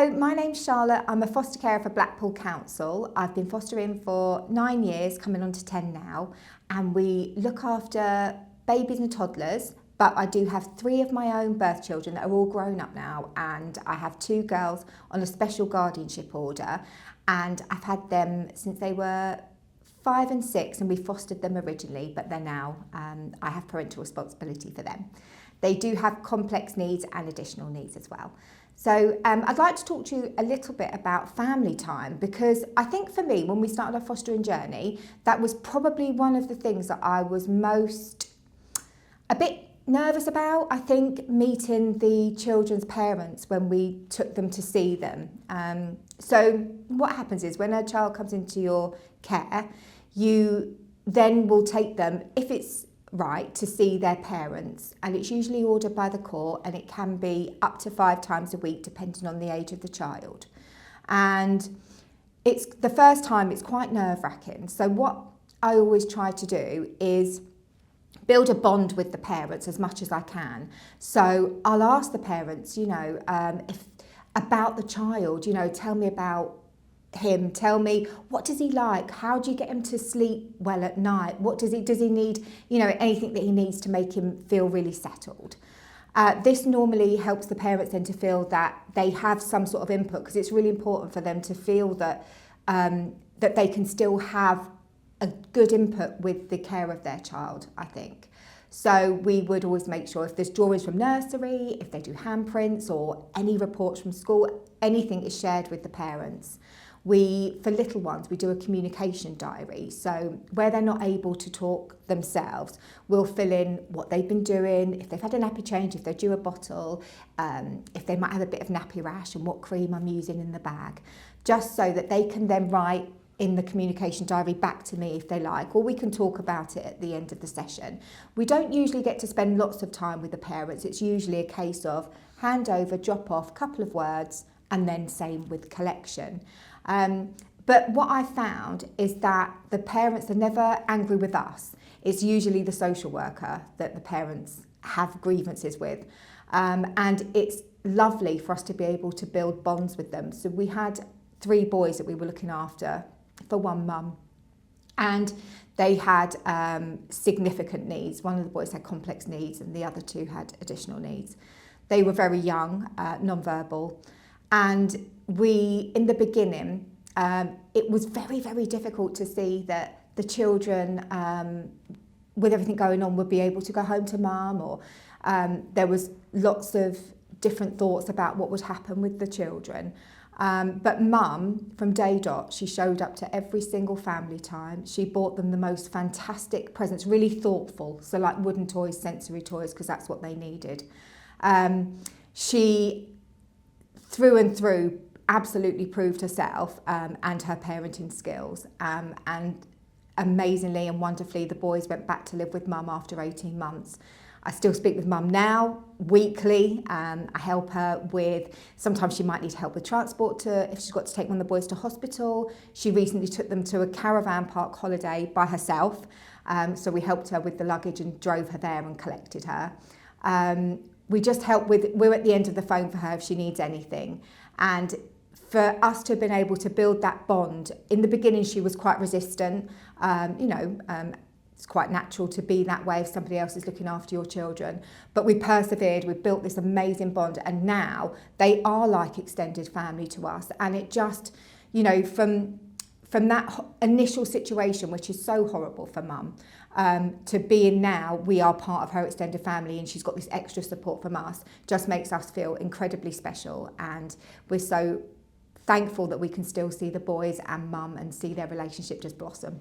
So my name's Charlotte. I'm a foster carer for Blackpool Council. I've been fostering for 9 years, coming on to 10 now, and we look after babies and toddlers, but I do have 3 of my own birth children that are all grown up now, and I have 2 girls on a special guardianship order, and I've had them since they were 5 and 6, and we fostered them originally, but they're now, I have parental responsibility for them. They do have complex needs and additional needs as well. So I'd like to talk to you a little bit about family time, because I think for me, when we started our fostering journey, that was probably one of the things that I was most a bit nervous about. I think meeting the children's parents when we took them to see them. So what happens is when a child comes into your care, you then will take them, if it's right, to see their parents, and it's usually ordered by the court, and it can be up to 5 times a week depending on the age of the child. And it's the first time, it's quite nerve-wracking. So what I always try to do is build a bond with the parents as much as I can. So I'll ask the parents, if about the child, tell me about him, tell me, what does he like, how do you get him to sleep well at night, what does he need, anything that he needs to make him feel really settled. This normally helps the parents then to feel that they have some sort of input, because it's really important for them to feel that that they can still have a good input with the care of their child, I think. So we would always make sure if there's drawings from nursery, if they do handprints or any reports from school, anything is shared with the parents. For little ones, we do a communication diary. So where they're not able to talk themselves, we'll fill in what they've been doing, if they've had a nappy change, if they're due a bottle, if they might have a bit of nappy rash, and what cream I'm using in the bag, just so that they can then write in the communication diary back to me if they like, or we can talk about it at the end of the session. We don't usually get to spend lots of time with the parents. It's usually a case of hand over, drop off, couple of words, and then same with collection. But what I found is that the parents are never angry with us. It's usually the social worker that the parents have grievances with. And it's lovely for us to be able to build bonds with them. So we had 3 boys that we were looking after for one mum, and they had significant needs. One of the boys had complex needs and the other 2 had additional needs. They were very young, non-verbal, and in the beginning, it was very, very difficult to see that the children, with everything going on, would be able to go home to mum, or there was lots of different thoughts about what would happen with the children. But mum, from day dot, she showed up to every single family time. She bought them the most fantastic presents, really thoughtful, so like wooden toys, sensory toys, because that's what they needed. She, through and through, absolutely proved herself and her parenting skills. And amazingly and wonderfully, the boys went back to live with mum after 18 months. I still speak with mum now, weekly. I help her with, sometimes she might need help with transport if she's got to take one of the boys to hospital. She recently took them to a caravan park holiday by herself. So we helped her with the luggage and drove her there and collected her. We just help we're at the end of the phone for her if she needs anything. And for us to have been able to build that bond, in the beginning she was quite resistant, it's quite natural to be that way if somebody else is looking after your children. But we persevered, we built this amazing bond, and now they are like extended family to us. And it just, from that initial situation, which is so horrible for mum, to being now, we are part of her extended family, and she's got this extra support from us, just makes us feel incredibly special. And we're so thankful that we can still see the boys and mum and see their relationship just blossom.